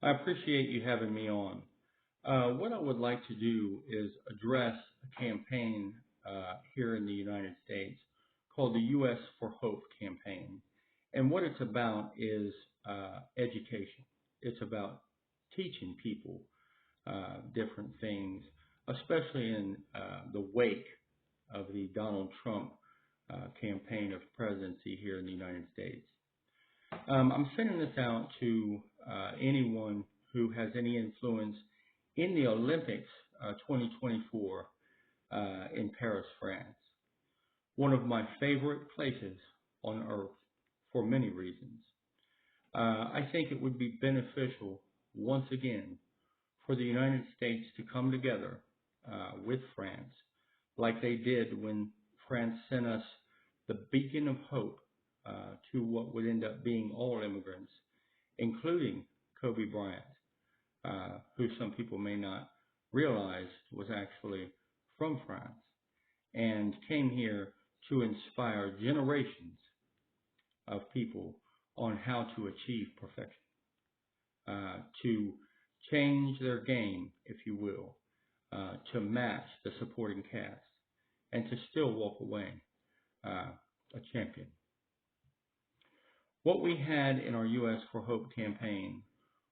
I appreciate you having me on. What I would like to do is address a campaign here in the United States called the US for Hope campaign. And what it's about is education. It's about teaching people different things, especially in the wake of the Donald Trump campaign of presidency here in the United States. I'm sending this out to anyone who has any influence in the Olympics 2024 in Paris, France. One of my favorite places on earth for many reasons. I think it would be beneficial once again for the United States to come together with France like they did when France sent us the beacon of hope to what would end up being all immigrants, including Kobe Bryant, who some people may not realize was actually from France and came here to inspire generations of people on how to achieve perfection, to change their game, if you will, to match the supporting cast, and to still walk away a champion. What we had in our US for Hope campaign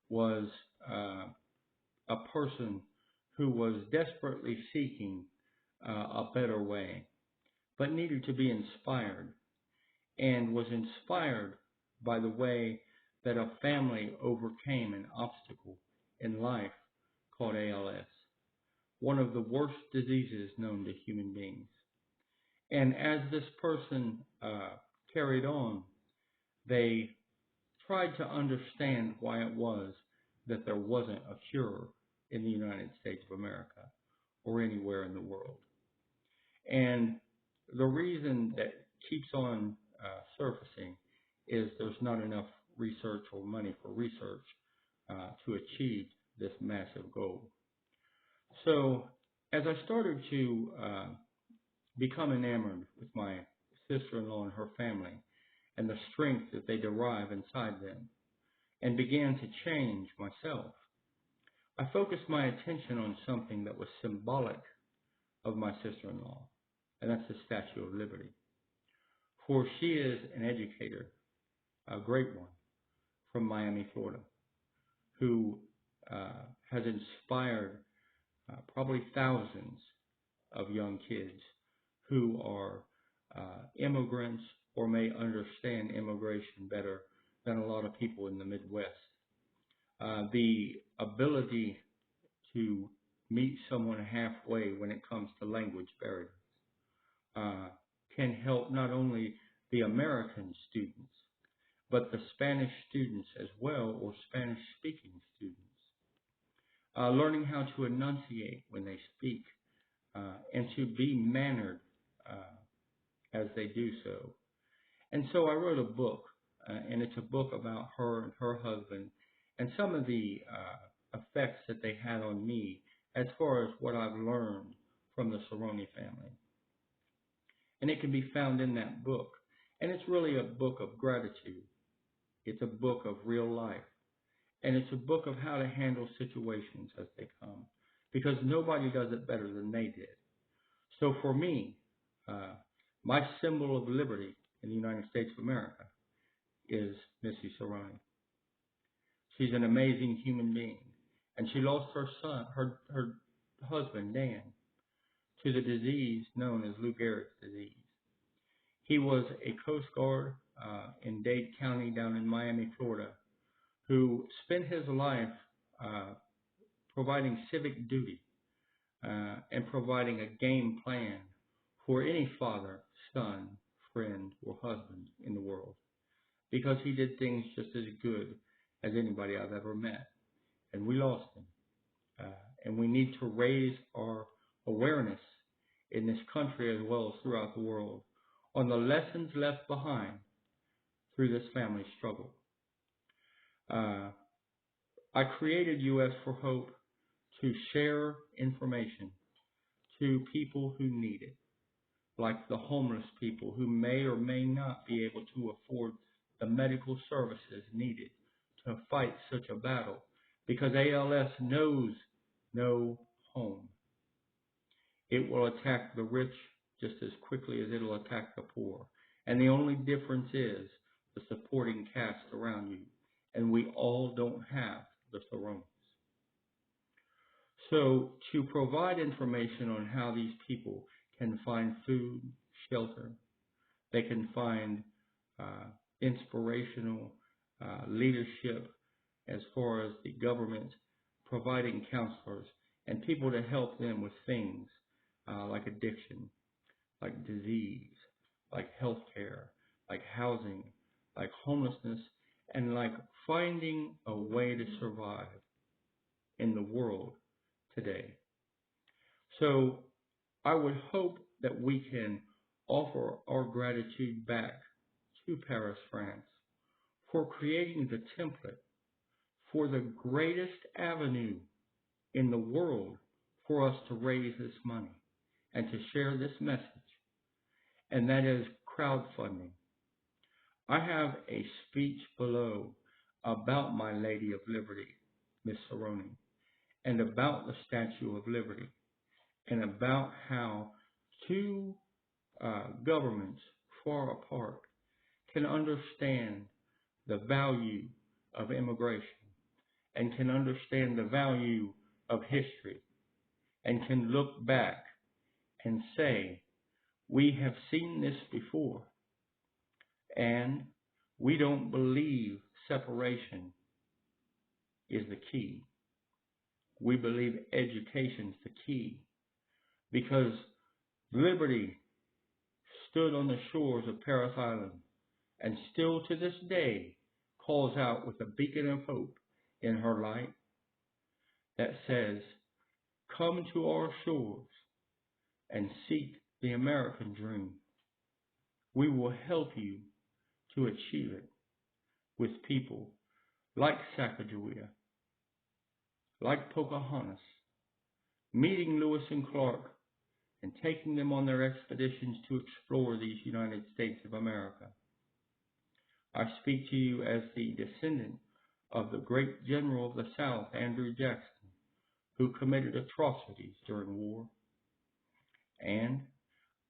was a person who was desperately seeking a better way, but needed to be inspired, and was inspired by the way that a family overcame an obstacle in life called ALS, one of the worst diseases known to human beings. And as this person carried on, they tried to understand why it was that there wasn't a cure in the United States of America or anywhere in the world. And the reason that keeps on surfacing is there's not enough research or money for research to achieve this massive goal. So as I started to become enamored with my sister-in-law and her family and the strength that they derive inside them, and began to change myself, I focused my attention on something that was symbolic of my sister-in-law, and that's the Statue of Liberty. For she is an educator, a great one, from Miami, Florida, who has inspired probably thousands of young kids who are immigrants or may understand immigration better than a lot of people in the Midwest. The ability to meet someone halfway when it comes to language barriers can help not only the American students, but the Spanish students as well, or Spanish speaking students. Learning how to enunciate when they speak and to be mannered as they do so. And so I wrote a book, and it's a book about her and her husband and some of the effects that they had on me as far as what I've learned from the Cerrone family. And it can be found in that book. And it's really a book of gratitude. It's a book of real life. And it's a book of how to handle situations as they come, because nobody does it better than they did. So for me, my symbol of liberty in the United States of America is Missy Cerrone. She's an amazing human being, and she lost her son, her husband, Dan, to the disease known as Lou Gehrig's disease. He was a Coast Guard in Dade County down in Miami, Florida, who spent his life providing civic duty and providing a game plan for any father, son, friend, or husband in the world, because he did things just as good as anybody I've ever met. And we lost him. And we need to raise our awareness in this country as well as throughout the world on the lessons left behind through this family struggle. I created US for Hope to share information to people who need it, like the homeless people who may or may not be able to afford the medical services needed to fight such a battle because ALS knows no home. It will attack the rich just as quickly as it'll attack the poor. And the only difference is the supporting cast around you. And we all don't have the Thrones. So to provide information on how these people can find food, shelter, they can find inspirational leadership as far as the government providing counselors and people to help them with things like addiction, like disease, like healthcare, like housing, like homelessness, and like finding a way to survive in the world today. So I would hope that we can offer our gratitude back to Paris, France, for creating the template for the greatest avenue in the world for us to raise this money and to share this message, and that is crowdfunding. I have a speech below about my Lady of Liberty, Miss Saroni, and about the Statue of Liberty, and about how two governments far apart can understand the value of immigration and can understand the value of history and can look back and say, we have seen this before and we don't believe separation is the key. We believe education is the key because liberty stood on the shores of Paris Island and still to this day calls out with a beacon of hope in her light that says, come to our shores and seek the American dream. We will help you to achieve it with people like Sacagawea, like Pocahontas, meeting Lewis and Clark and taking them on their expeditions to explore these United States of America. I speak to you as the descendant of the great general of the South, Andrew Jackson, who committed atrocities during war. And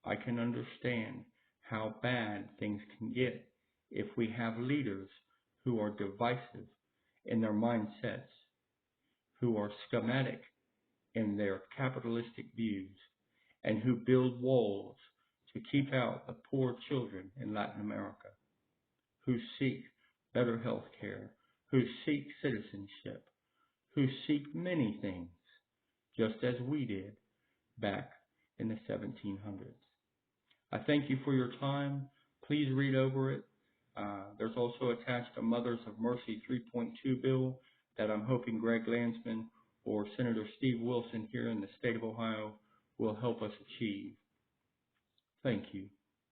I can understand how bad things can get if we have leaders who are divisive in their mindsets, who are schematic in their capitalistic views, and who build walls to keep out the poor children in Latin America, who seek better health care, who seek citizenship, who seek many things, just as we did back in the 1700s. I thank you for your time. Please read over it. There's also attached a Mothers of Mercy 3.2 bill that I'm hoping Greg Landsman or Senator Steve Wilson here in the state of Ohio will help us achieve. Thank you.